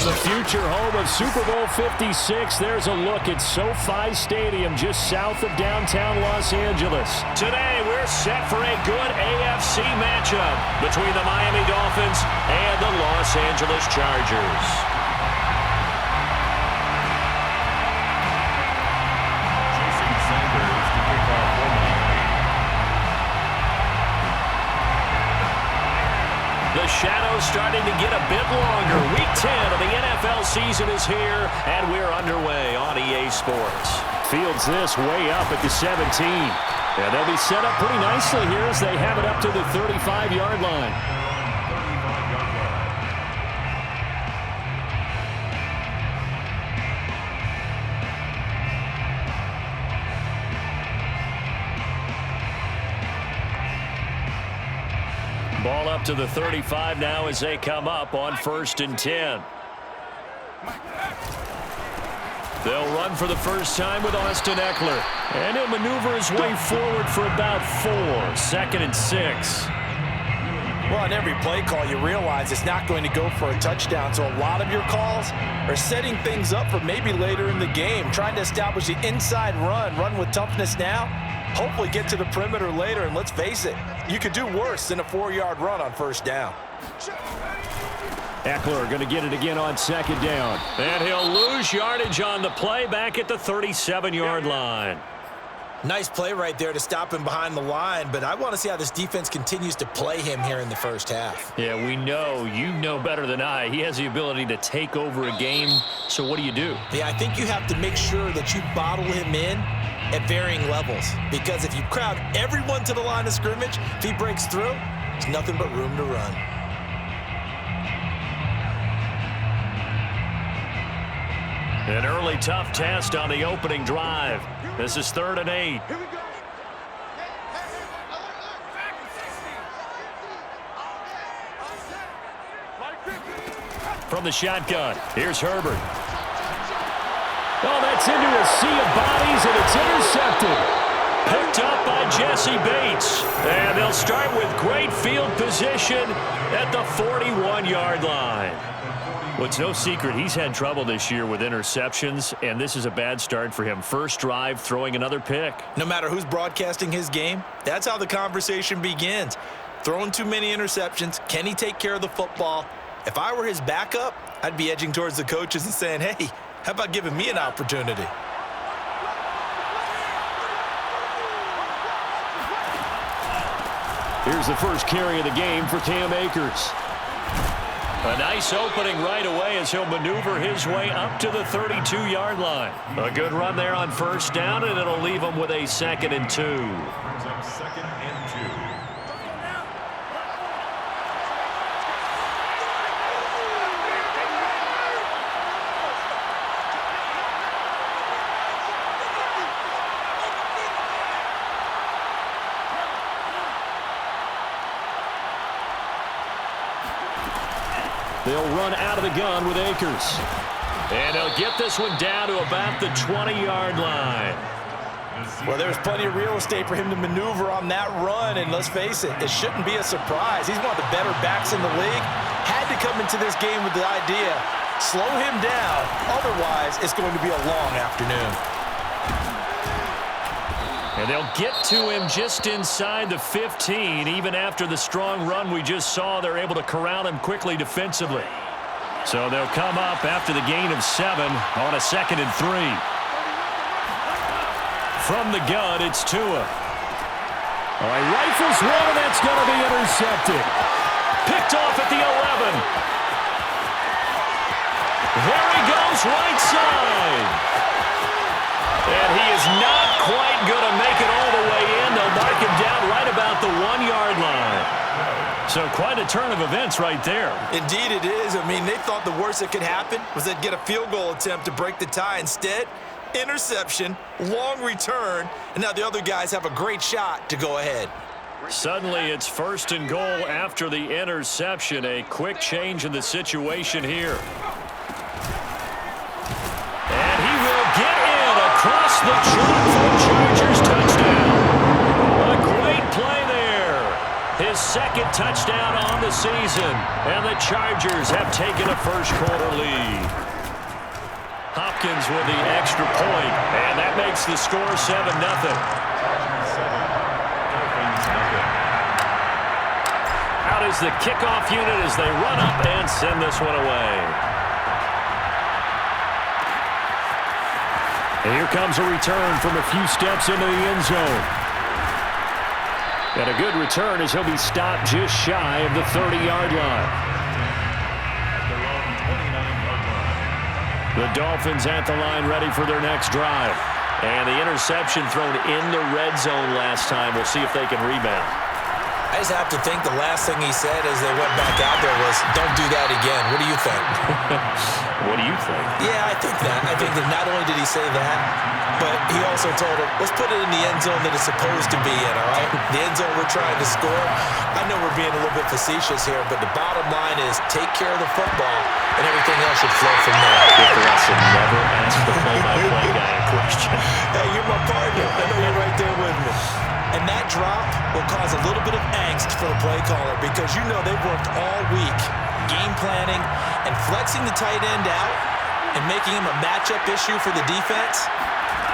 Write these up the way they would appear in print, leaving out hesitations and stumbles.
From the future home of Super Bowl 56, there's a look at SoFi Stadium just south of downtown Los Angeles. Today, we're set for a good AFC matchup between the Miami Dolphins and the Los Angeles Chargers. The shadow's starting to get a bit longer. Week 10 of the NFL season is here, and we're underway on EA Sports. Fields this way up at the 17. And they'll be set up pretty nicely here as they have it up to the 35-yard line. Ball up to the 35 now as they come up on 1st and 10. They'll run for the first time with Austin Eckler. And he'll maneuver his way forward for about 4. 2nd and 6. Well, on every play call, you realize it's not going to go for a touchdown. So a lot of your calls are setting things up for maybe later in the game, trying to establish the inside run with toughness now. Hopefully get to the perimeter later, and let's face it, you could do worse than a 4-yard run on 1st down. Eckler going to get it again on 2nd down. And he'll lose yardage on the play back at the 37-yard line. Nice play right there to stop him behind the line, but I want to see how this defense continues to play him here in the first half. Yeah, we know. You know better than I. He has the ability to take over a game, so what do you do? Yeah, I think you have to make sure that you bottle him in at varying levels, because if you crowd everyone to the line of scrimmage, if he breaks through, there's nothing but room to run. An early tough test on the opening drive. This is 3rd and 8. From the shotgun, here's Herbert. Oh, that's into a sea of bodies, and it's intercepted. Picked up by Jesse Bates. And they'll start with great field position at the 41-yard line. Well, it's no secret he's had trouble this year with interceptions, and this is a bad start for him. First drive, throwing another pick. No matter who's broadcasting his game, that's how the conversation begins. Throwing too many interceptions, can he take care of the football? If I were his backup, I'd be edging towards the coaches and saying, hey, how about giving me an opportunity? Here's the first carry of the game for Cam Akers. A nice opening right away as he'll maneuver his way up to the 32-yard line. A good run there on 1st down, and it'll leave him with a 2nd and 2. They'll run out of the gun with Akers. And he'll get this one down to about the 20-yard line. Well, there's plenty of real estate for him to maneuver on that run, and let's face it, it shouldn't be a surprise. He's one of the better backs in the league. Had to come into this game with the idea, slow him down, otherwise it's going to be a long afternoon. And they'll get to him just inside the 15. Even after the strong run we just saw, they're able to corral him quickly defensively. So they'll come up after the gain of 7 on a 2nd and 3. From the gun, it's Tua. All right, rifles one, and that's going to be intercepted. Picked off at the 11. There he goes, right side. And he is not quite going to make it all the way in. They'll mark him down right about the 1-yard line. So quite a turn of events right there. Indeed it is. I mean, they thought the worst that could happen was they'd get a field goal attempt to break the tie. Instead, interception, long return, and now the other guys have a great shot to go ahead. Suddenly it's 1st and goal after the interception. A quick change in the situation here. And he will get in across the chalk for the Chargers touchdown. A great play there. His second touchdown on the season. And the Chargers have taken a first-quarter lead. Hopkins with the extra point, and that makes the score 7-0. Out is the kickoff unit as they run up and send this one away. And here comes a return from a few steps into the end zone. And a good return as he'll be stopped just shy of the 30-yard line. The Dolphins at the line ready for their next drive. And the interception thrown in the red zone last time. We'll see if they can rebound. I just have to think the last thing he said as they went back out there was, don't do that again. What do you think? What do you think? Yeah, I think that. I think that not only did he say that, but he also told him, let's put it in the end zone that it's supposed to be in, all right? The end zone we're trying to score. I know we're being a little bit facetious here, but the bottom line is take care of the football, and everything else should flow from there. Good for us to never ask the play-by-play guy a question. Hey, you're my partner. I know you're right there with me. And that drop will cause a little bit of angst for the play caller because you know they've worked all week game planning and flexing the tight end out and making him a matchup issue for the defense.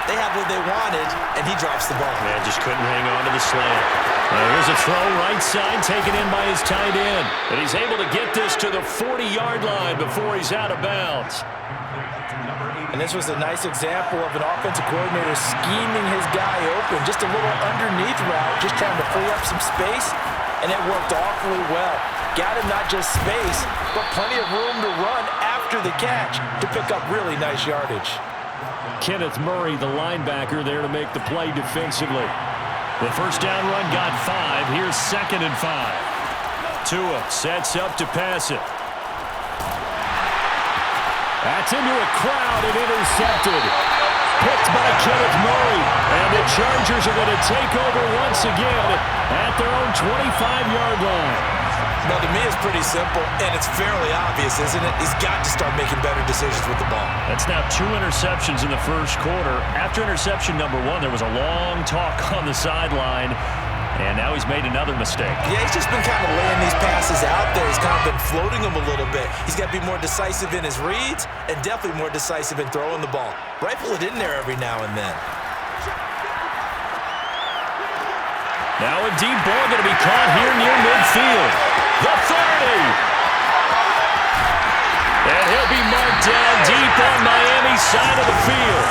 They have what they wanted, and he drops the ball. Man, just couldn't hang on to the slant. Here's a throw right side taken in by his tight end. And he's able to get this to the 40-yard line before he's out of bounds. And this was a nice example of an offensive coordinator scheming his guy open. Just a little underneath route, just trying to free up some space, and it worked awfully well. Got him not just space, but plenty of room to run after the catch to pick up really nice yardage. Kenneth Murray, the linebacker, there to make the play defensively. The first down run got 5. Here's 2nd and 5. Tua sets up to pass it. That's into a crowd and intercepted. Picked by Kenneth Murray. And the Chargers are going to take over once again at their own 25-yard line. Now, to me, it's pretty simple, and it's fairly obvious, isn't it? He's got to start making better decisions with the ball. That's now 2 interceptions in the first quarter. After interception number 1, there was a long talk on the sideline. And now he's made another mistake. Yeah, he's just been kind of laying these passes out there. He's kind of been floating them a little bit. He's got to be more decisive in his reads and definitely more decisive in throwing the ball. Rifle it in there every now and then. Now a deep ball going to be caught here near midfield. The 30. And he'll be marked down deep on Miami's side of the field.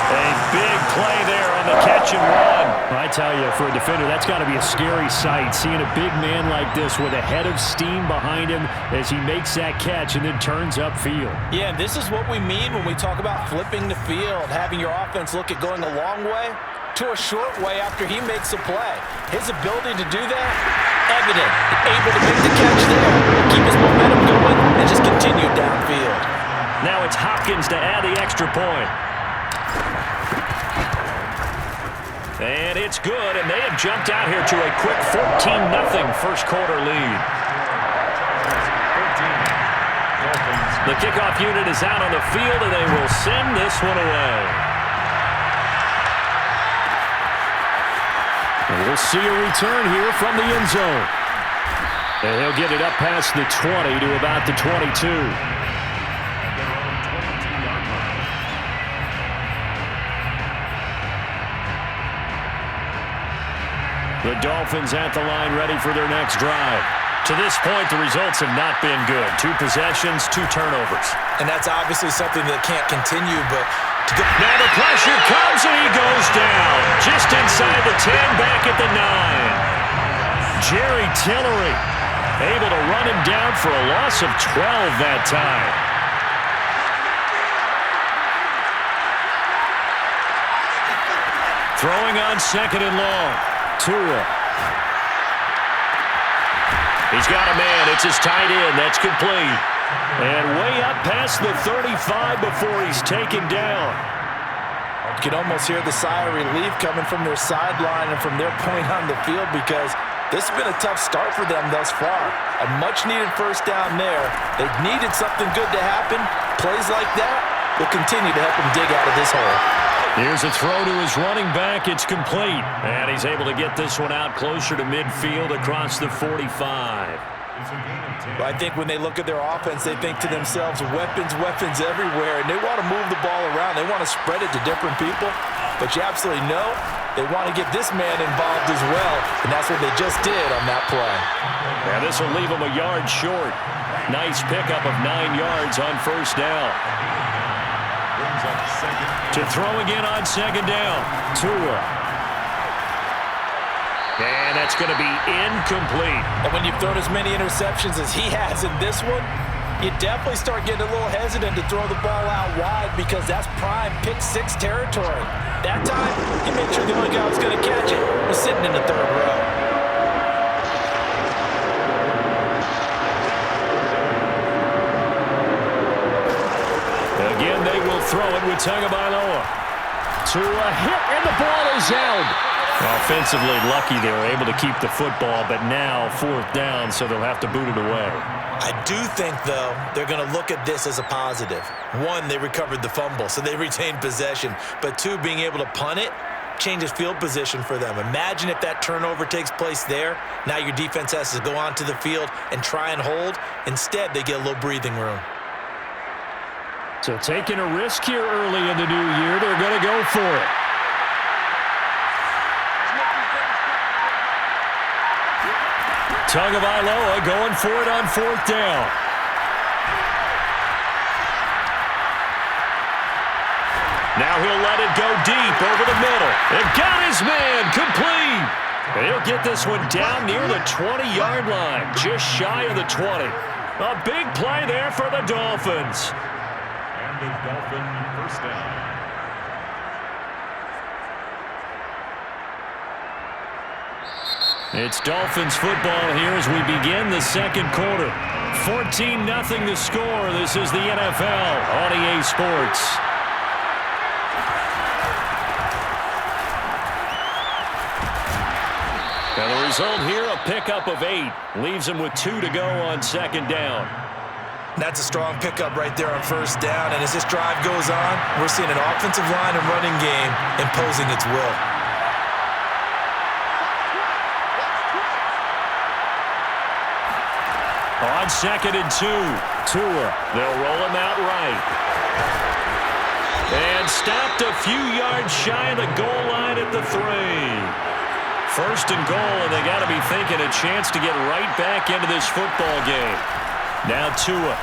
A big play there on the catch and run. I tell you, for a defender, that's got to be a scary sight, seeing a big man like this with a head of steam behind him as he makes that catch and then turns upfield. Yeah, and this is what we mean when we talk about flipping the field, having your offense look at going a long way to a short way after he makes a play. His ability to do that, evident. Able to make the catch there, keep his momentum going, and just continue downfield. Now it's Hopkins to add the extra point. And it's good, and they have jumped out here to a quick 14-0 first quarter lead. The kickoff unit is out on the field, and they will send this one away. And we'll see a return here from the end zone. And he'll get it up past the 20 to about the 22. The Dolphins at the line ready for their next drive. To this point, the results have not been good. 2 possessions, 2 turnovers. And that's obviously something that can't continue, but... Now the pressure comes and he goes down. Just inside the 10, back at the 9. Jerry Tillery able to run him down for a loss of 12 that time. Throwing on 2nd and long. Tua. He's got a man. It's his tight end. That's complete. And way up past the 35 before he's taken down. You can almost hear the sigh of relief coming from their sideline and from their point on the field because this has been a tough start for them thus far. A much-needed first down there. They've needed something good to happen. Plays like that will continue to help them dig out of this hole. Here's a throw to his running back. It's complete. And he's able to get this one out closer to midfield across the 45. Well, I think when they look at their offense, they think to themselves, weapons, weapons everywhere, and they want to move the ball around. They want to spread it to different people, but you absolutely know they want to get this man involved as well, and that's what they just did on that play. Yeah, this will leave him a yard short. Nice pickup of 9 yards on first down. To throw again on second down. Tua. And that's going to be incomplete. And when you've thrown as many interceptions as he has in this one, you definitely start getting a little hesitant to throw the ball out wide because that's prime pick 6 territory. That time, he made sure the only guy who was going to catch it was sitting in the third row. Again, they will throw it with Tagovailoa. To a hit, and the ball is out. Offensively lucky they were able to keep the football, but now 4th down, so they'll have to boot it away. I do think, though, they're going to look at this as a positive. 1, they recovered the fumble, so they retained possession. But 2, being able to punt it changes field position for them. Imagine if that turnover takes place there. Now your defense has to go onto the field and try and hold. Instead, they get a little breathing room. So taking a risk here early in the new year, they're going to go for it. Tagovailoa going for it on 4th down. Now he'll let it go deep over the middle. And got his man complete. And he'll get this one down near the 20-yard line, just shy of the 20. A big play there for the Dolphins. And the Dolphin first down. It's Dolphins football here as we begin the second quarter. 14-0 the score. This is the NFL on EA Sports. Now the result here, a pickup of 8. Leaves him with 2 to go on second down. That's a strong pickup right there on first down, and as this drive goes on, we're seeing an offensive line and running game imposing its will. On 2nd and 2, Tua. They'll roll him out right. And stopped a few yards shy of the goal line at the 3. 1st and goal, and they got to be thinking a chance to get right back into this football game. Now Tua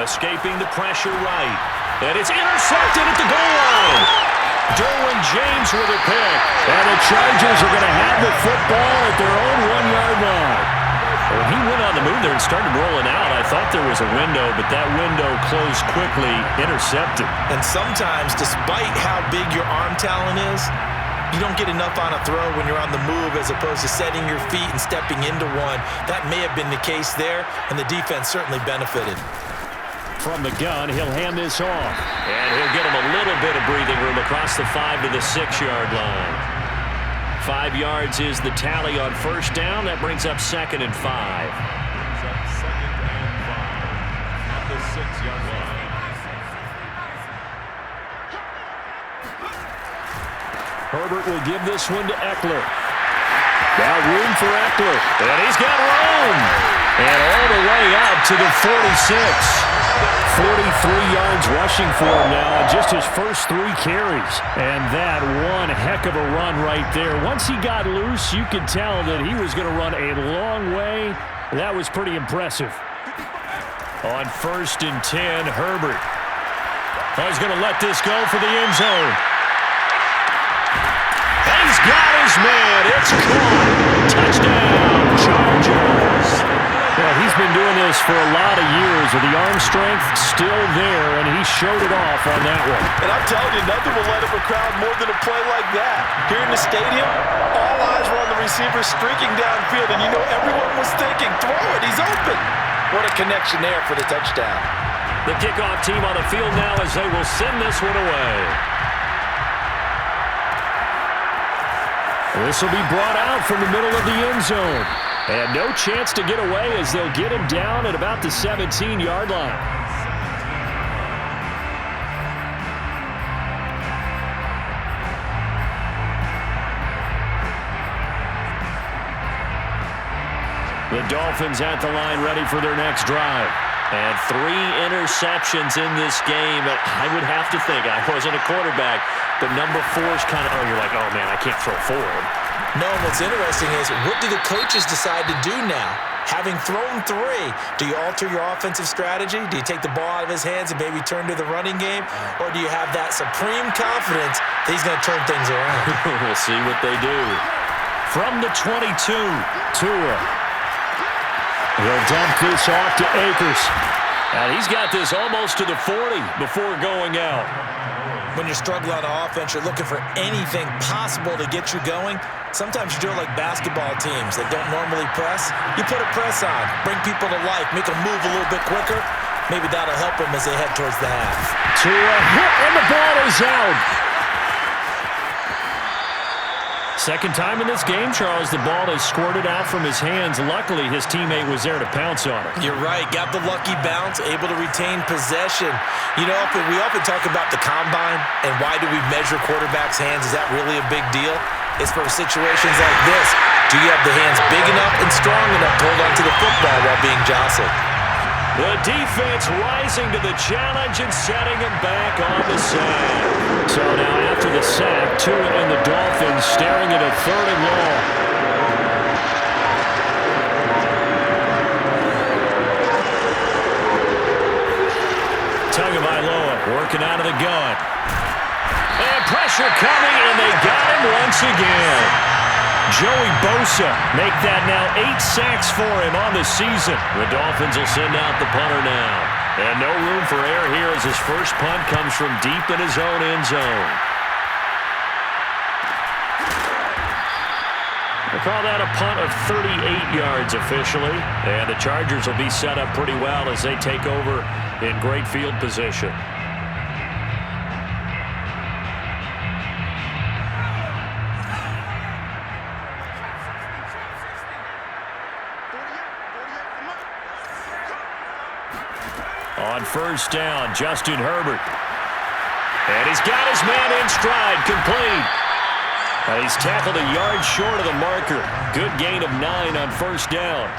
escaping the pressure right. And it's intercepted at the goal line. Derwin James with a pick. And the Chargers are going to have the football at their own 1-yard line. When he went on the move there and started rolling out, I thought there was a window, but that window closed quickly, intercepted. And sometimes, despite how big your arm talent is, you don't get enough on a throw when you're on the move as opposed to setting your feet and stepping into one. That may have been the case there, and the defense certainly benefited. From the gun, he'll hand this off. And he'll get him a little bit of breathing room across the 5 to the 6-yard line. 5 yards is the tally on first down. That brings up 2nd and 5. Brings up 2nd and 5 at the 6-yard line. Herbert will give this one to Eckler. Now room for Eckler. And he's got room. And all the way out to the 46. 43 yards rushing for him now on just his first 3 carries. And that one heck of a run right there. Once he got loose, you could tell that he was going to run a long way. That was pretty impressive. On 1st and 10, Herbert. He's going to let this go for the end zone. And he's got his man. It's caught. Touchdown, Chargers. Well, he's been doing this for a lot of years with the arm strength still there, and he showed it off on that one. And I'm telling you, nothing will light up a crowd more than a play like that. Here in the stadium, all eyes were on the receiver streaking downfield, and you know everyone was thinking, throw it, he's open. What a connection there for the touchdown. The kickoff team on the field now as they will send this one away. This will be brought out from the middle of the end zone. And no chance to get away as they'll get him down at about the 17-yard line. The Dolphins at the line ready for their next drive. And 3 interceptions in this game. I would have to think, I wasn't a quarterback, but number 4 is kind of, you're like, oh, man, I can't throw 4. No, what's interesting is, what do the coaches decide to do now? Having thrown 3, do you alter your offensive strategy? Do you take the ball out of his hands and maybe turn to the running game? Or do you have that supreme confidence that he's going to turn things around? We'll see what they do. From the 22, Tua. He'll dump this off to Akers. And he's got this almost to the 40 before going out. When you're struggling on offense, you're looking for anything possible to get you going. Sometimes you do it like basketball teams that don't normally press. You put a press on, bring people to life, make them move a little bit quicker. Maybe that'll help them as they head towards the half. To a hit, and the ball is out. Second time in this game, Charles, the ball is squirted out from his hands. Luckily, his teammate was there to pounce on it. You're right. Got the lucky bounce, able to retain possession. You know, we often talk about the combine and why do we measure quarterbacks' hands. Is that really a big deal? It's for situations like this. Do you have the hands big enough and strong enough to hold onto the football while being jostled? The defense rising to the challenge and setting him back on the sack. So now after the sack, Tua and the Dolphins staring at a 3rd and long. Tagovailoa working out of the gun. And pressure coming, and they got him once again. Joey Bosa make that now 8 sacks for him on the season. The Dolphins will send out the punter now. And no room for error here as his first punt comes from deep in his own end zone. They call that a punt of 38 yards officially. And the Chargers will be set up pretty well as they take over in great field position. On first down, Justin Herbert. And he's got his man in stride, complete. And he's tackled a yard short of the marker. Good gain of 9 on first down.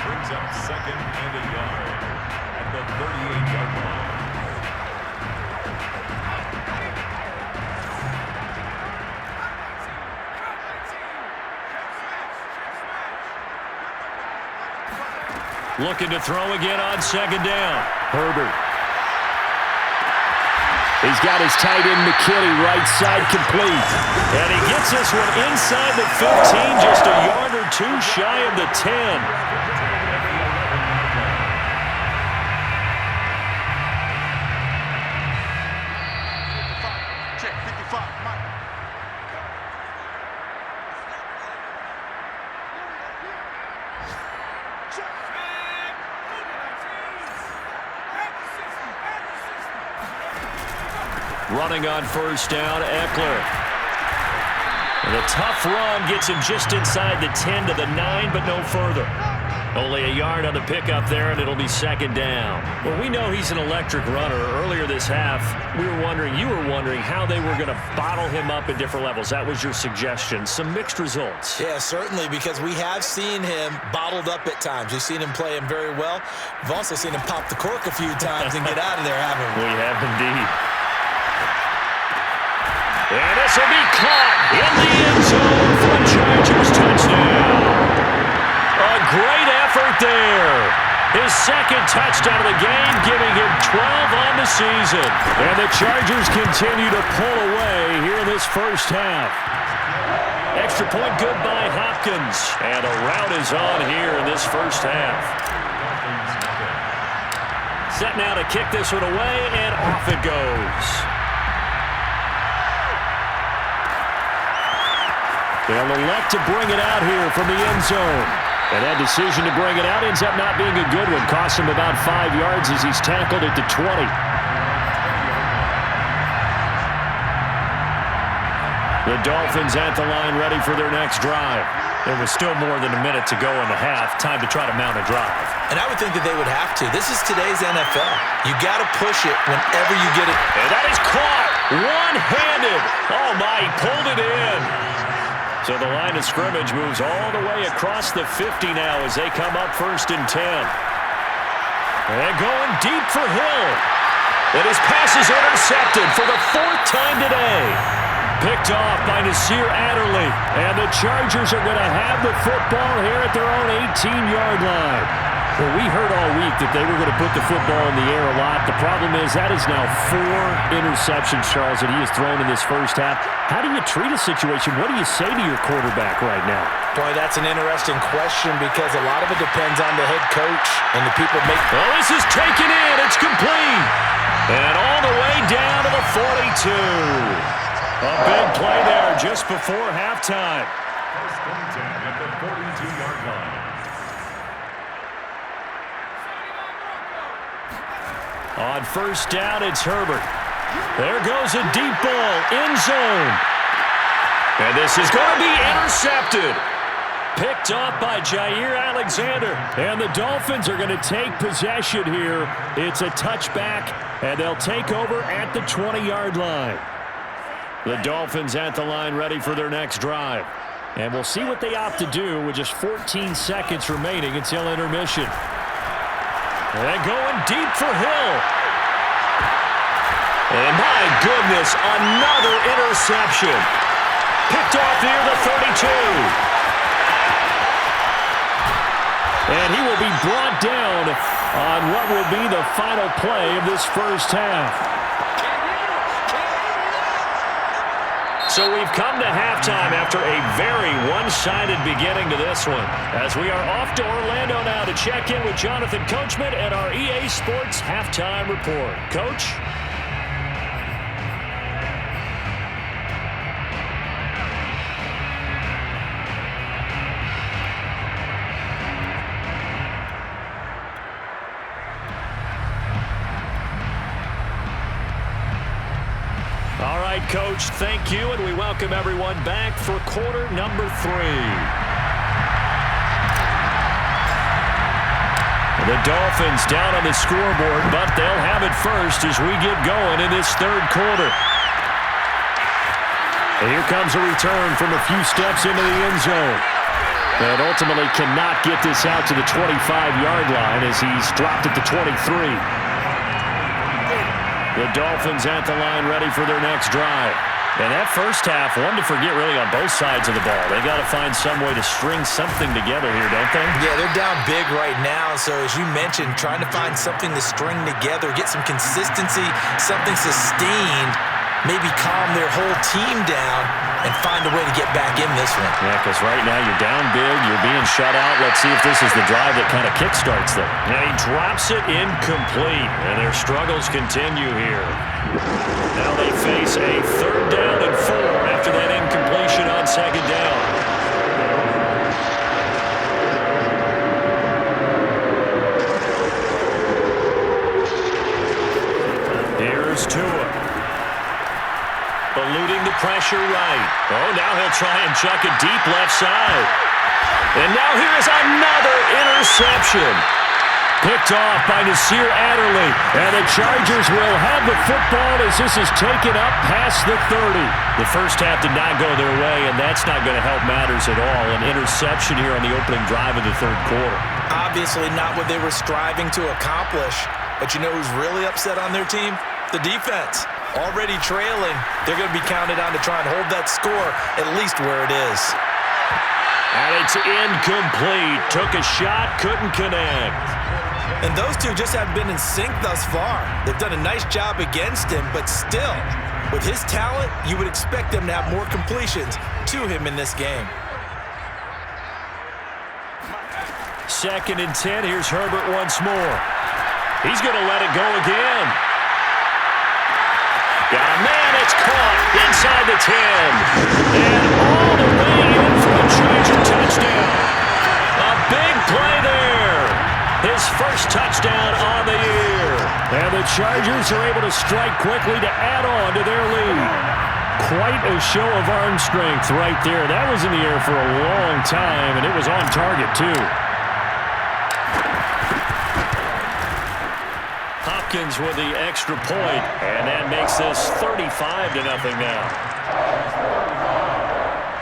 Brings up 2nd and a yard at the 38-yard line. Looking to throw again on 2nd down. Herbert. He's got his tight end McKinney right side complete. And he gets this one inside the 15, just a yard or 2 shy of the 10. Running on first down, Eckler. And a tough run gets him just inside the 10 to the 9, but no further. Only a yard on the pickup there, and it'll be 2nd down. Well, we know he's an electric runner. Earlier this half, you were wondering how they were going to bottle him up at different levels. That was your suggestion. Some mixed results. Yeah, certainly, because we have seen him bottled up at times. We've seen him play him very well. We've also seen him pop the cork a few times and get out of there, haven't we? We have indeed. And this will be caught in the end zone for a Chargers touchdown. A great effort there. His 2nd touchdown of the game, giving him 12 on the season. And the Chargers continue to pull away here in this first half. Extra point good by Hopkins. And a rout is on here in this first half. Set now to kick this one away, and off it goes. They'll elect to bring it out here from the end zone. And that decision to bring it out ends up not being a good one. Costs him about 5 yards as he's tackled at the 20. The Dolphins at the line ready for their next drive. There was still more than a minute to go in the half. Time to try to mount a drive. And I would think that they would have to. This is today's NFL. You got to push it whenever you get it. And that is caught one-handed. Oh, my, he pulled it in. So the line of scrimmage moves all the way across the 50 now as they come up 1st and 10. And going deep for Hill. And his pass is intercepted for the 4th time today. Picked off by Nasir Adderley. And the Chargers are going to have the football here at their own 18-yard line. Well, we heard all week that they were going to put the football in the air a lot. The problem is that is now 4 interceptions, Charles, that he has thrown in this first half. How do you treat a situation? What do you say to your quarterback right now? Boy, that's an interesting question because a lot of it depends on the head coach and the people make. Oh, this is taken in. It's complete. And all the way down to the 42. A big play there just before halftime. 1st and 10 at the 42-yard line. On 1st down, it's Herbert. There goes a deep ball, end zone. And this is going to be intercepted. Picked off by Jair Alexander. And the Dolphins are going to take possession here. It's a touchback, and they'll take over at the 20-yard line. The Dolphins at the line ready for their next drive. And we'll see what they opt to do with just 14 seconds remaining until intermission. And going deep for Hill. And my goodness, another interception. Picked off near the 32. And he will be brought down on what will be the final play of this first half. So we've come to halftime after a very one-sided beginning to this one. As we are off to Orlando now to check in with Jonathan Coachman and our EA Sports Halftime Report. Coach? All right, Coach, thank you, and we welcome everyone back for quarter number 3. The Dolphins down on the scoreboard, but they'll have it first as we get going in this third quarter. And here comes a return from a few steps into the end zone. And ultimately cannot get this out to the 25-yard line as he's dropped at the 23. The Dolphins at the line ready for their next drive. And that first half, one to forget really on both sides of the ball. They got to find some way to string something together here, don't they? Yeah, they're down big right now. So as you mentioned, trying to find something to string together, get some consistency, something sustained, maybe calm their whole team down and find a way to get back in this one. Yeah, because right now you're down big, you're being shut out. Let's see if this is the drive that kind of kickstarts them. And he drops it incomplete, and their struggles continue here. Now they face a 3rd down and 4 after that incompletion on 2nd down. Here's Tua. Eluding the pressure right. Oh, now he'll try and chuck it deep left side. And now here is another interception. Picked off by Nasir Adderley. And the Chargers will have the football as this is taken up past the 30. The first half did not go their way, and that's not going to help matters at all. An interception here on the opening drive of the third quarter. Obviously not what they were striving to accomplish. But you know who's really upset on their team? The defense. Already trailing, they're going to be counted on to try and hold that score at least where it is. And it's incomplete. Took a shot, couldn't connect. And those two just haven't been in sync thus far. They've done a nice job against him, but still, with his talent, you would expect them to have more completions to him in this game. 2nd and 10, here's Herbert once more. He's going to let it go again. Got a man, it's caught inside the 10. And all the way in for a Charger touchdown. A big play there. His first touchdown on the year. And the Chargers are able to strike quickly to add on to their lead. Quite a show of arm strength right there. That was in the air for a long time, and it was on target, too. Hopkins with the extra point, and that makes this 35-0 now.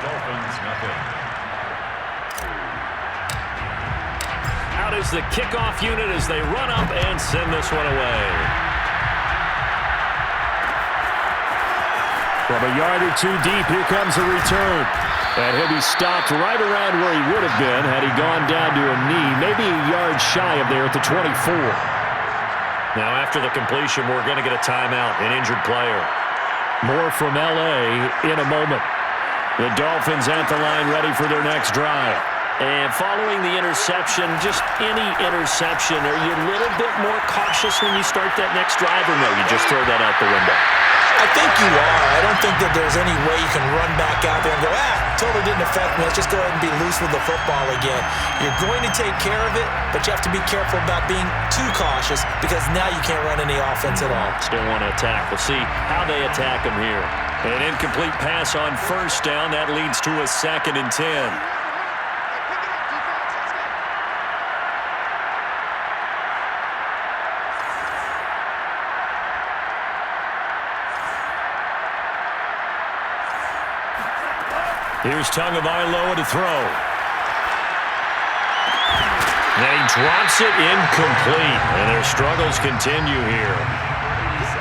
Dolphins, 0. Out is the kickoff unit as they run up and send this one away. From a yard or two deep, here comes a return. And he'll be stopped right around where he would have been had he gone down to a knee, maybe a yard shy of there at the 24. Now after the completion, we're going to get a timeout, an injured player. More from L.A. in a moment. The Dolphins at the line ready for their next drive. And following the interception, just any interception, are you a little bit more cautious when you start that next drive, or no, you just throw that out the window? I think you are. I don't think that there's any way you can run back out there and go, totally didn't affect me. Let's just go ahead and be loose with the football again. You're going to take care of it, but you have to be careful about being too cautious because now you can't run any offense at all. Still want to attack. We'll see how they attack him here. An incomplete pass on first down. That leads to a 2nd and 10. Here's Tagovailoa to throw. And he drops it incomplete. And their struggles continue here.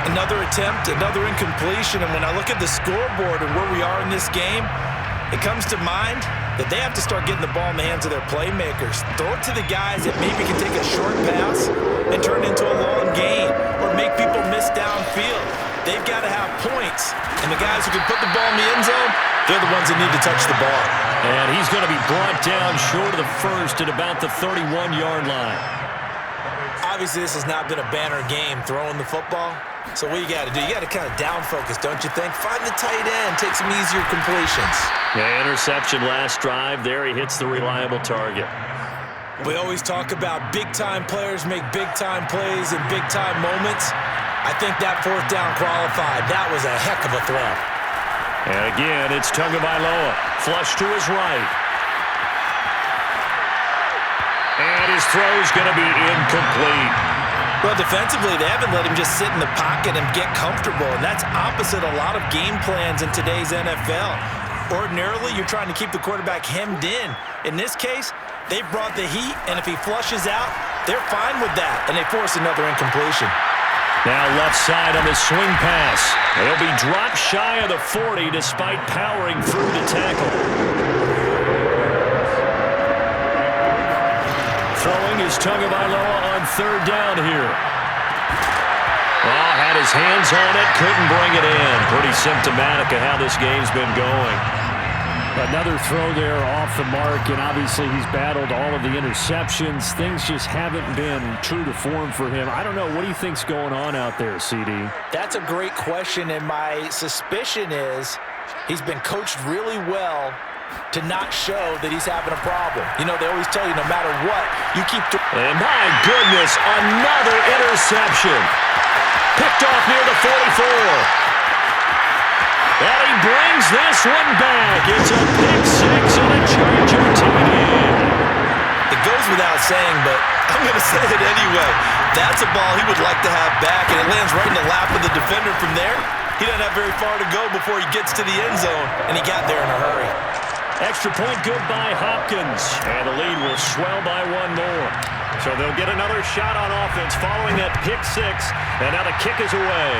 Another attempt, another incompletion. And when I look at the scoreboard and where we are in this game, it comes to mind that they have to start getting the ball in the hands of their playmakers. Throw it to the guys that maybe can take a short pass and turn it into a long gain or make people miss downfield. They've got to have points. And the guys who can put the ball in the end zone, they're the ones that need to touch the ball. And he's going to be brought down short of the first at about the 31-yard line. Obviously, this has not been a banner game throwing the football. So what you got to do, you got to kind of down focus, don't you think? Find the tight end, take some easier completions. Yeah, interception last drive. There he hits the reliable target. We always talk about big-time players make big-time plays in big-time moments. I think that 4th down qualified. That was a heck of a throw. And again, it's Tagovailoa. Flush to his right. And his throw's going to be incomplete. Well, defensively, they haven't let him just sit in the pocket and get comfortable, and that's opposite a lot of game plans in today's NFL. Ordinarily, you're trying to keep the quarterback hemmed in. In this case, they brought the heat, and if he flushes out, they're fine with that, and they force another incompletion. Now left side on the swing pass. He'll be dropped shy of the 40 despite powering through the tackle. Throwing is Tagovailoa on 3rd down here. Oh, had his hands on it, couldn't bring it in. Pretty symptomatic of how this game's been going. Another throw there off the mark, and obviously he's battled all of the interceptions. Things just haven't been true to form for him. I don't know. What do you think's going on out there, CD? That's a great question, and my suspicion is he's been coached really well to not show that he's having a problem. You know, they always tell you no matter what, you keep... And my goodness, another interception. Picked off near the 44. And he brings this one back. It's a pick 6 and a Charger TD. It goes without saying, but I'm going to say it anyway. That's a ball he would like to have back, and it lands right in the lap of the defender from there. He doesn't have very far to go before he gets to the end zone, and he got there in a hurry. Extra point good by Hopkins, and the lead will swell by one more. So they'll get another shot on offense following that pick 6, and now the kick is away.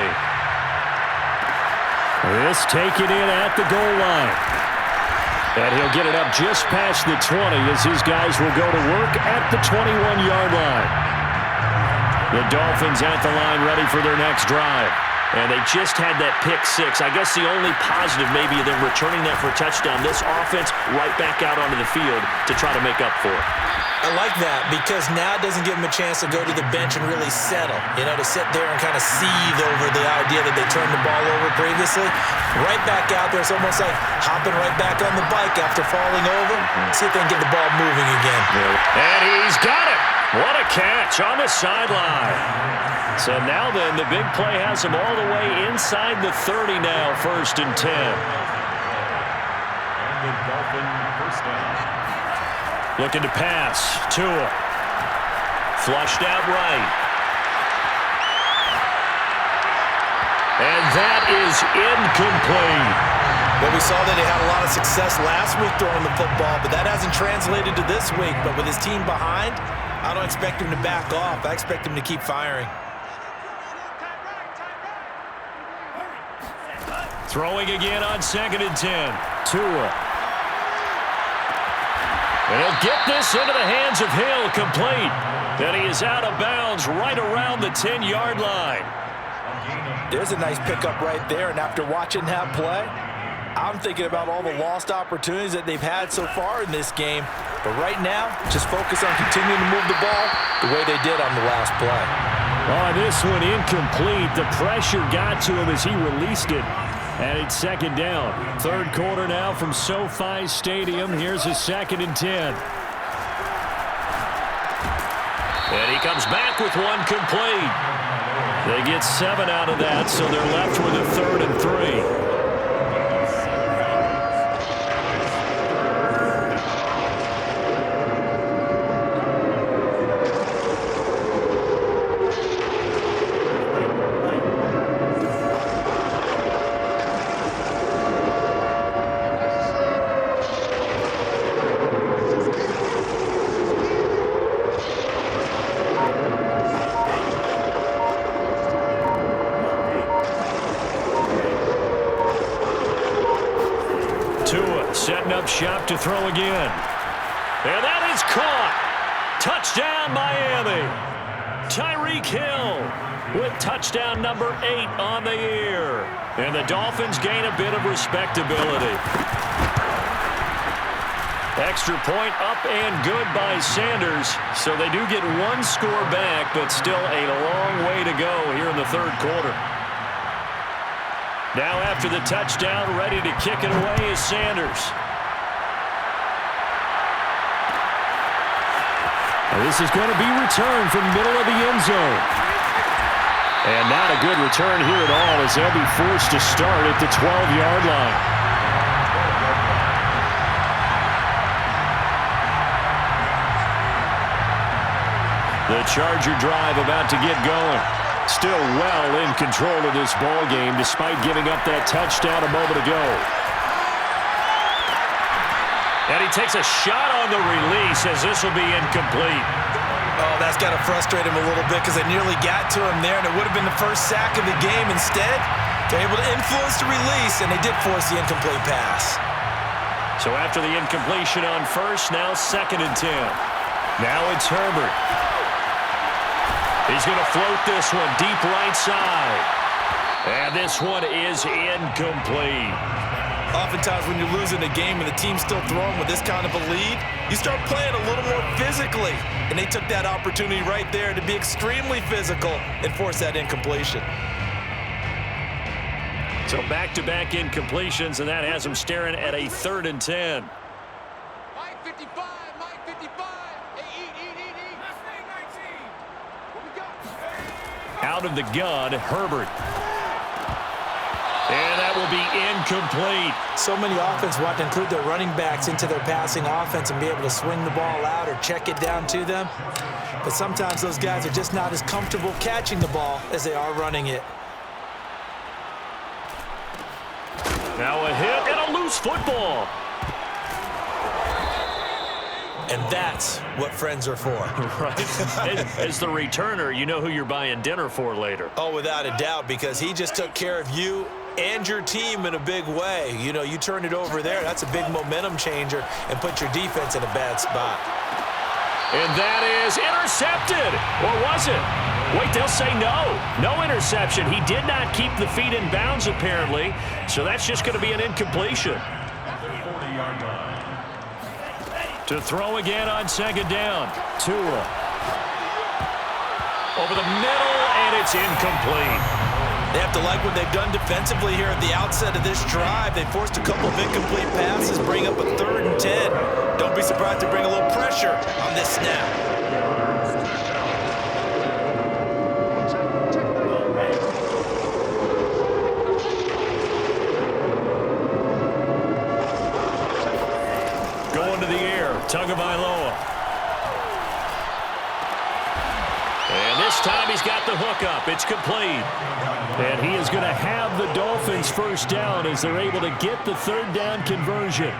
This taken in at the goal line. And he'll get it up just past the 20 as his guys will go to work at the 21-yard line. The Dolphins at the line ready for their next drive. And they just had that pick 6. I guess the only positive maybe of them returning that for a touchdown. This offense right back out onto the field to try to make up for it. I like that because now it doesn't give them a chance to go to the bench and really settle. You know, to sit there and kind of seethe over the idea that they turned the ball over previously. Right back out there. It's almost like hopping right back on the bike after falling over. See if they can get the ball moving again. And he's got it. What a catch on the sideline. So now then, the big play has him all the way inside the 30 now, 1st and 10. And the Dolphin 1st down. Looking to pass. Tua. Flushed out right. And that is incomplete. Well, we saw that he had a lot of success last week throwing the football, but that hasn't translated to this week. But with his team behind, I don't expect him to back off. I expect him to keep firing. Throwing again on 2nd and 10. Tua. And he'll get this into the hands of Hill, complete. And he is out of bounds right around the 10-yard line. There's a nice pickup right there, and after watching that play, I'm thinking about all the lost opportunities that they've had so far in this game. But right now, just focus on continuing to move the ball the way they did on the last play. Oh, this one incomplete. The pressure got to him as he released it. And it's 2nd down. 3rd quarter now from SoFi Stadium. Here's a 2nd and 10. And he comes back with one complete. They get 7 out of that, so they're left with a 3rd and 3. Setting up shop to throw again. And that is caught. Touchdown, Miami. Tyreek Hill with touchdown number 8 on the year. And the Dolphins gain a bit of respectability. Extra point up and good by Sanders. So they do get one score back, but still a long way to go here in the 3rd quarter. Now after the touchdown, ready to kick it away is Sanders. This is going to be returned from middle of the end zone. And not a good return here at all as they'll be forced to start at the 12-yard line. The Charger drive about to get going. Still well in control of this ball game despite giving up that touchdown a moment ago. And he takes a shot on the release as this will be incomplete. Oh, that's got to frustrate him a little bit because they nearly got to him there, and it would have been the first sack of the game. Instead, they're able to influence the release, and they did force the incomplete pass. So after the incompletion on first, now 2nd and 10. Now it's Herbert. He's going to float this one deep right side. And this one is incomplete. Oftentimes when you're losing a game and the team's still throwing with this kind of a lead, you start playing a little more physically. And they took that opportunity right there to be extremely physical and force that incompletion. So back-to-back incompletions, and that has them staring at a 3rd and 10. Mike 55, Mike 55. Hey, eat. What we got? Out of the gun, Herbert. And that will be incomplete. So many offenses want to include their running backs into their passing offense and be able to swing the ball out or check it down to them. But sometimes those guys are just not as comfortable catching the ball as they are running it. Now a hit and a loose football. And that's what friends are for. Right. As the returner, you know who you're buying dinner for later. Oh, without a doubt, because he just took care of you and your team in a big way. You know, you turn it over there, that's a big momentum changer and put your defense in a bad spot. And that is intercepted. Or was it? Wait, they'll say no. No interception. He did not keep the feet in bounds, apparently. So that's just going to be an incompletion. 40-yard line. To throw again on 2nd down. Tua. Over the middle, and it's incomplete. They have to like what they've done defensively here at the outset of this drive. They forced a couple of incomplete passes, bring up a 3rd and 10. Don't be surprised to bring a little pressure on this snap. Going to the air, Tagovailoa. And this time he's got the hookup. It's complete. And he is going to have the Dolphins first down as they're able to get the third down conversion.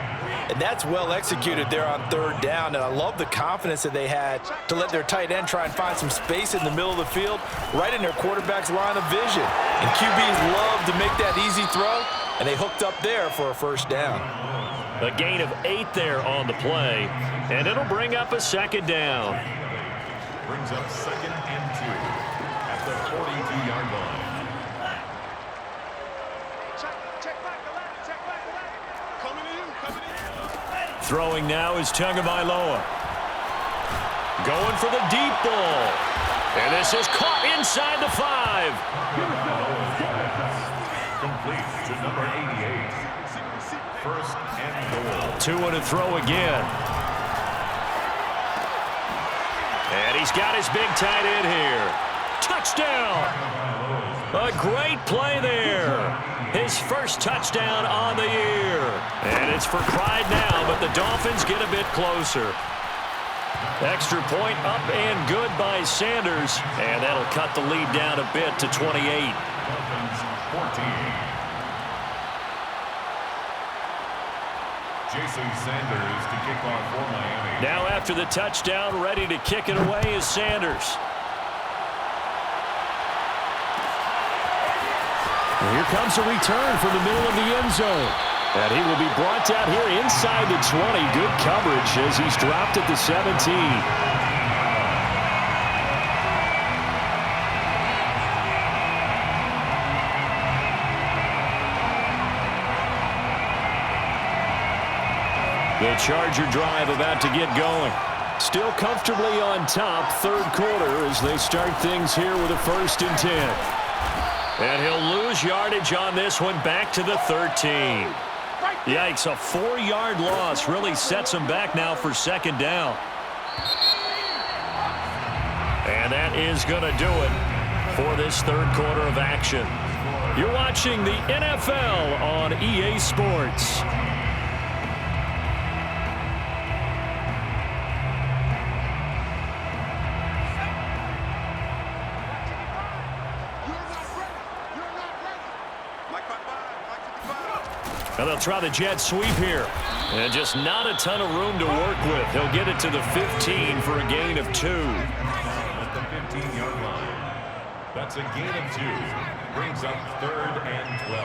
And that's well executed there on third down. And I love the confidence that they had to let their tight end try and find some space in the middle of the field, right in their quarterback's line of vision. And QBs love to make that easy throw, and they hooked up there for a first down. A gain of 8 there on the play, and it'll bring up a second down. Brings up 2nd and 2 at the 42-yard line. Throwing now is Tagovailoa. Going for the deep ball. And this is caught inside the 5. Complete to number 88. First and goal. 2 to throw again. And he's got his big tight end here. Touchdown! A great play there. His first touchdown on the year. And it's for pride now, but the Dolphins get a bit closer. Extra point up and good by Sanders. And that'll cut the lead down a bit to 28. Dolphins 14. Jason Sanders to kick off for Miami. Now after the touchdown, ready to kick it away is Sanders. And here comes a return from the middle of the end zone. And he will be brought down here inside the 20. Good coverage as he's dropped at the 17. The Charger drive about to get going. Still comfortably on top, third quarter, as they start things here with a 1st and 10. And he'll lose yardage on this one, back to the 13. Yikes, a 4-yard loss really sets him back now for second down. And that is going to do it for this third quarter of action. You're watching the NFL on EA Sports. And they'll try the jet sweep here. And just not a ton of room to work with. He'll get it to the 15 for a gain of 2. At the 15-yard line. That's a gain of 2. Brings up 3rd and 12.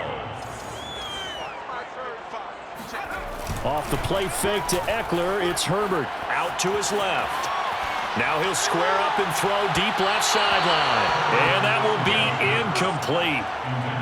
Off the play fake to Eckler, it's Herbert. Out to his left. Now he'll square up and throw deep left sideline. And that will be incomplete.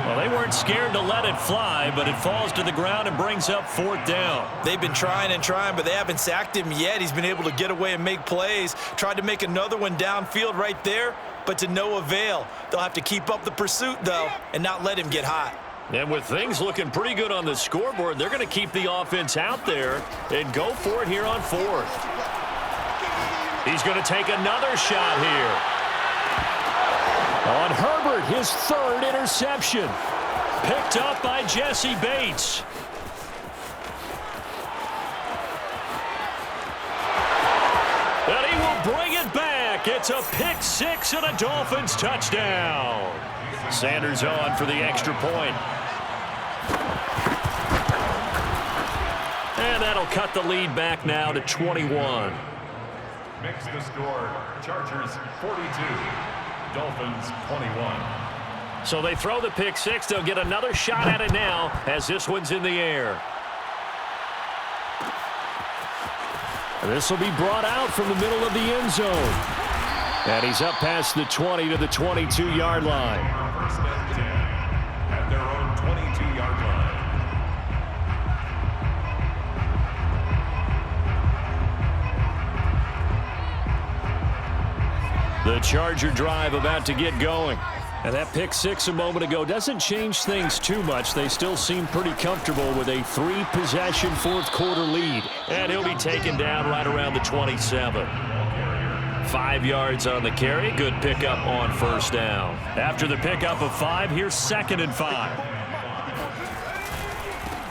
Well, they weren't scared to let it fly, but it falls to the ground and brings up 4th down. They've been trying and trying, but they haven't sacked him yet. He's been able to get away and make plays. Tried to make another one downfield right there, but to no avail. They'll have to keep up the pursuit, though, and not let him get hot. And with things looking pretty good on the scoreboard, they're going to keep the offense out there and go for it here on 4th. He's going to take another shot here. On Herbert, his 3rd interception. Picked up by Jesse Bates. And he will bring it back. It's a pick 6 and a Dolphins touchdown. Sanders on for the extra point. And that'll cut the lead back now to 21. Makes the score. Chargers 42. Dolphins 21. So they throw the pick 6. They'll get another shot at it now as this one's in the air. This will be brought out from the middle of the end zone. And he's up past the 20 to the 22-yard line. First and 10 at their own 22-yard line. The Charger drive about to get going. And that pick 6 a moment ago doesn't change things too much. They still seem pretty comfortable with a 3-possession fourth quarter lead. And he'll be taken down right around the 27. 5 yards on the carry. Good pickup on first down. After the pickup of 5, here's 2nd and 5.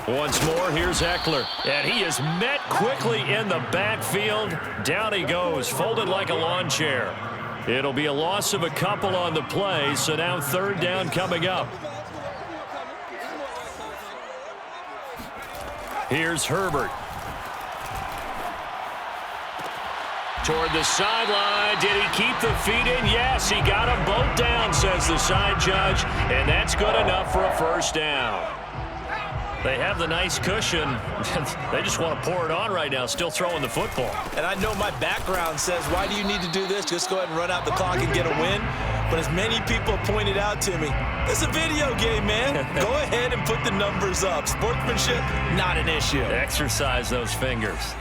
Once more, here's Eckler. And he is met quickly in the backfield. Down he goes, folded like a lawn chair. It'll be a loss of a couple on the play, so now third down coming up. Here's Herbert. Toward the sideline. Did he keep the feet in? Yes, he got them both down, says the side judge, and that's good enough for a first down. They have the nice cushion. They just want to pour it on right now, still throwing the football. And I know my background says, why do you need to do this? Just go ahead and run out the clock and get a win. But as many people pointed out to me, it's a video game, man. Go ahead and put the numbers up. Sportsmanship, not an issue. Exercise those fingers.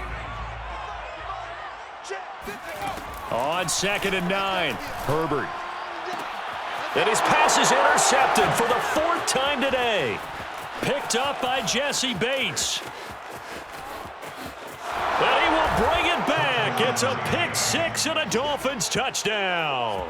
On 2nd and 9, Herbert. And his pass is intercepted for the 4th time today. Picked up by Jesse Bates. And he will bring it back. It's a pick 6 and a Dolphins touchdown.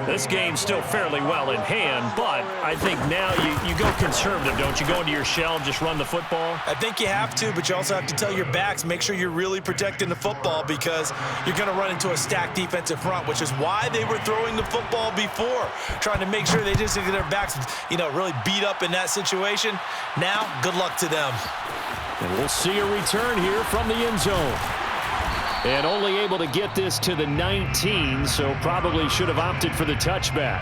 This game's still fairly well in hand, but I think now you go conservative, don't you? Go into your shell and just run the football? I think you have to, but you also have to tell your backs, make sure you're really protecting the football because you're going to run into a stacked defensive front, which is why they were throwing the football before, trying to make sure they just get their backs, really beat up in that situation. Now, good luck to them. And we'll see a return here from the end zone. And only able to get this to the 19, so probably should have opted for the touchback.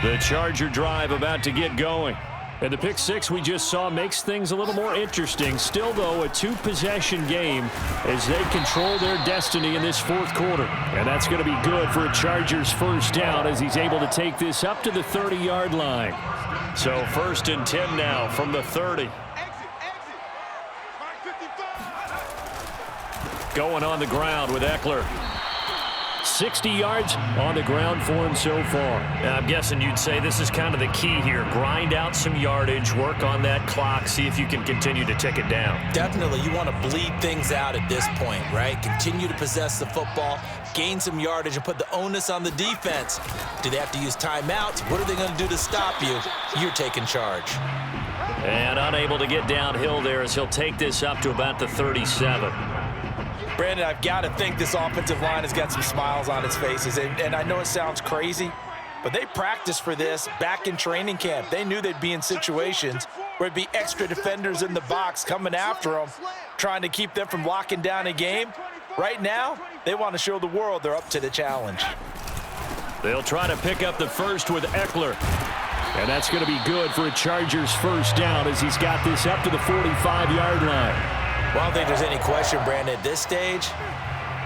The Charger drive about to get going. And the pick 6 we just saw makes things a little more interesting. Still, though, a 2-possession game as they control their destiny in this 4th quarter. And that's going to be good for a Chargers first down as he's able to take this up to the 30-yard line. So 1st and 10 now from the 30. Going on the ground with Eckler. 60 yards on the ground for him so far. I'm guessing you'd say this is kind of the key here. Grind out some yardage, work on that clock, see if you can continue to tick it down. Definitely, you want to bleed things out at this point, right? Continue to possess the football, gain some yardage, and put the onus on the defense. Do they have to use timeouts? What are they going to do to stop you? You're taking charge. And unable to get downhill there as he'll take this up to about the 37. Brandon, I've got to think this offensive line has got some smiles on its faces. And I know it sounds crazy, but they practiced for this back in training camp. They knew they'd be in situations where it'd be extra defenders in the box coming after them, trying to keep them from locking down a game. Right now, they want to show the world they're up to the challenge. They'll try to pick up the first with Eckler. And that's going to be good for a Chargers first down as he's got this up to the 45-yard line. Well, I don't think there's any question, Brandon, at this stage,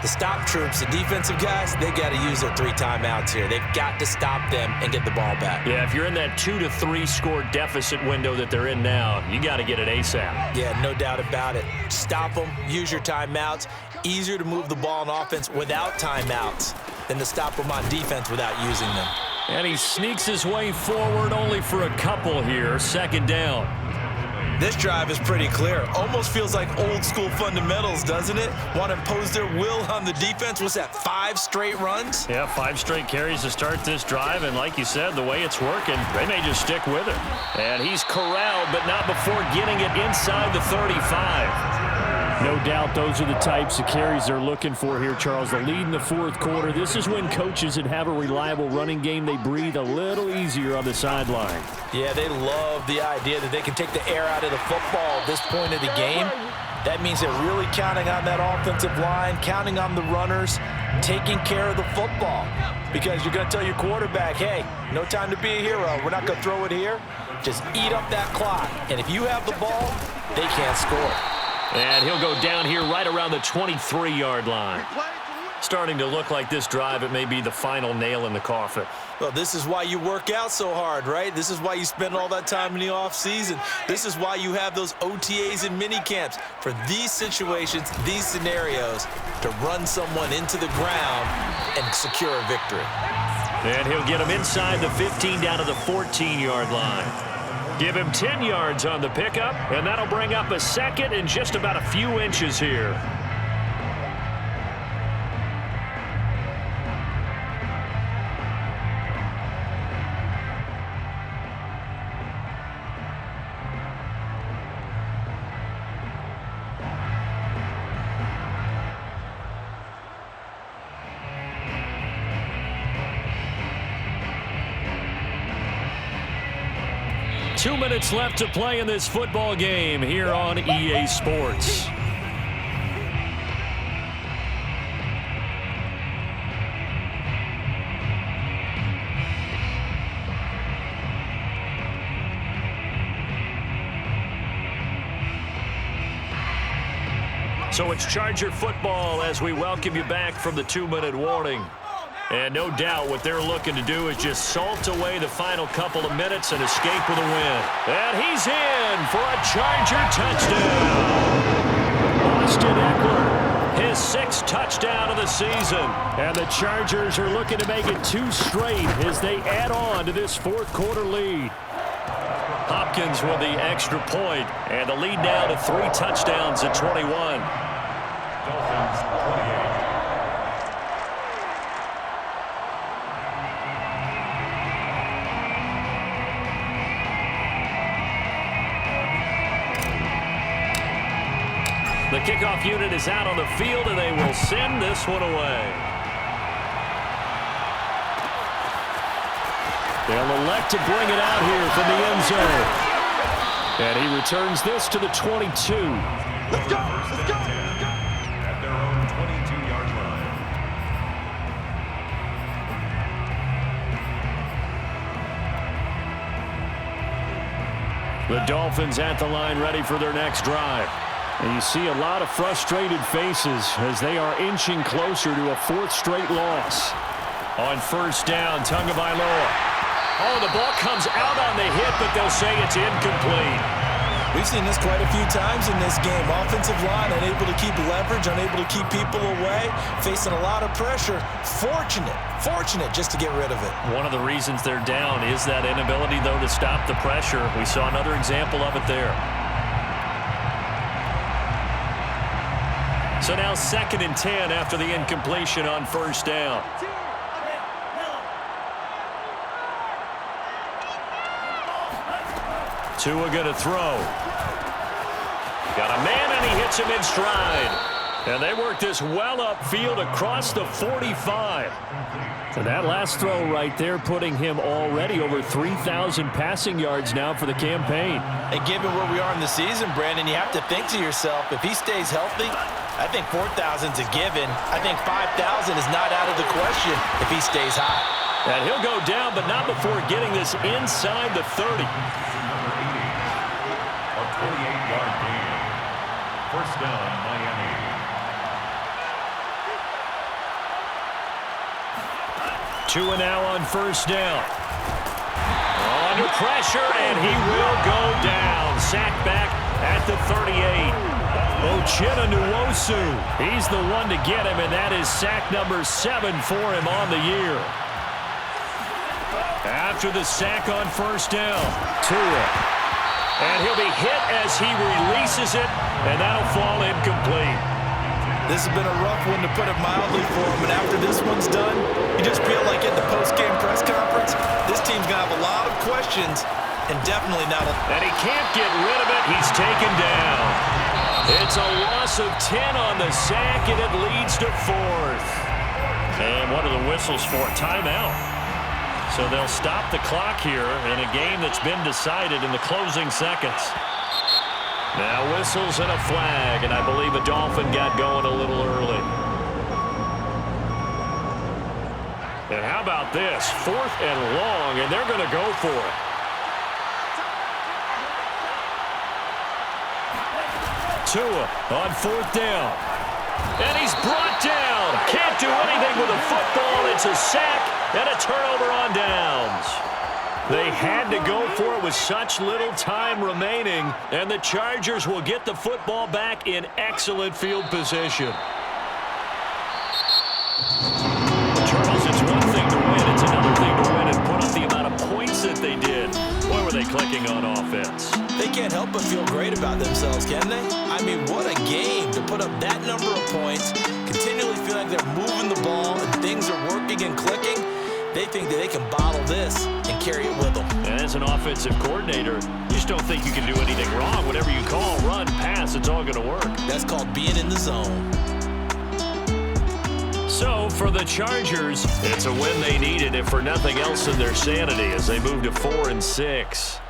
the stop troops, the defensive guys, they got to use their 3 timeouts here. They've got to stop them and get the ball back. Yeah, if you're in that 2 to 3 score deficit window that they're in now, you got to get it ASAP. Yeah, no doubt about it. Stop them, use your timeouts. Easier to move the ball on offense without timeouts than to stop them on defense without using them. And he sneaks his way forward only for a couple here. 2nd down. This drive is pretty clear. Almost feels like old school fundamentals, doesn't it? Want to impose their will on the defense. What's that, 5 straight runs? Yeah, 5 straight carries to start this drive. And like you said, the way it's working, they may just stick with it. And he's corralled, but not before getting it inside the 35. No doubt those are the types of carries they're looking for here, Charles. The lead in the 4th quarter. This is when coaches that have a reliable running game, they breathe a little easier on the sideline. Yeah, they love the idea that they can take the air out of the football at this point of the game. That means they're really counting on that offensive line, counting on the runners, taking care of the football. Because you're going to tell your quarterback, hey, no time to be a hero. We're not going to throw it here. Just eat up that clock. And if you have the ball, they can't score. And he'll go down here right around the 23-yard line. Starting to look like this drive, it may be the final nail in the coffin. Well, this is why you work out so hard, right? This is why you spend all that time in the offseason. This is why you have those OTAs and mini camps for these situations, these scenarios, to run someone into the ground and secure a victory. And he'll get him inside the 15 down to the 14-yard line. Give him 10 yards on the pickup, and that'll bring up a 2nd and just about a few inches here. 2 minutes left to play in this football game here on EA Sports. So it's Charger football as we welcome you back from the 2-minute warning. And no doubt what they're looking to do is just salt away the final couple of minutes and escape with a win. And he's in for a Charger touchdown. Austin Eckler, his 6th touchdown of the season. And the Chargers are looking to make it 2 straight as they add on to this 4th quarter lead. Hopkins with the extra point, and the lead now to 3 touchdowns at 21. Dolphins 28. The kickoff unit is out on the field, and they will send this one away. They'll elect to bring it out here from the end zone. And he returns this to the 22. Let's go! Let's go! At their own 22-yard line. The Dolphins at the line ready for their next drive. And you see a lot of frustrated faces as they are inching closer to a 4th straight loss. On 1st down, Tagovailoa. Oh, the ball comes out on the hit, but they'll say it's incomplete. We've seen this quite a few times in this game. Offensive line unable to keep leverage, unable to keep people away, facing a lot of pressure. Fortunate just to get rid of it. One of the reasons they're down is that inability, though, to stop the pressure. We saw another example of it there. So now 2nd and 10 after the incompletion on 1st down. Tua going to throw. Got a man, and he hits him in stride. And they work this well upfield across the 45. And that last throw right there putting him already over 3,000 passing yards now for the campaign. And given where we are in the season, Brandon, you have to think to yourself, if he stays healthy, I think 4,000's a given. I think 5,000 is not out of the question if he stays high. And he'll go down, but not before getting this inside the 30. Number 80. A 28-yard gain. 1st down, Miami. Tua now on 1st down. Under pressure, and he will go down. Sacked back at the 38. Uchenna Nwosu, he's the one to get him, and that is sack number 7 for him on the year. After the sack on 1st down, Tua. And he'll be hit as he releases it, and that'll fall incomplete. This has been a rough one, to put it mildly, for him. And after this one's done, you just feel like at the post-game press conference, this team's going to have a lot of questions, and definitely not a... And he can't get rid of it. He's taken down. It's a loss of 10 on the sack, and it leads to 4th. And what are the whistles for? Timeout. So they'll stop the clock here in a game that's been decided in the closing seconds. Now whistles and a flag, and I believe a Dolphin got going a little early. And how about this? 4th and long, and they're going to go for it. Tua on 4th down. And he's brought down. Can't do anything with a football. It's a sack and a turnover on downs. They had to go for it with such little time remaining, and the Chargers will get the football back in excellent field position. Charles, it's one thing to win. It's another thing to win and put up the amount of points that they did. Boy, were they clicking on offense. They can't help but feel great about themselves, can they? I mean, what a game to put up that number of points, continually feeling like they're moving the ball and things are working and clicking. They think that they can bottle this and carry it with them. And as an offensive coordinator, you just don't think you can do anything wrong. Whatever you call, run, pass, it's all going to work. That's called being in the zone. So, for the Chargers, it's a win they needed, if for nothing else in their sanity, as they move to 4-6.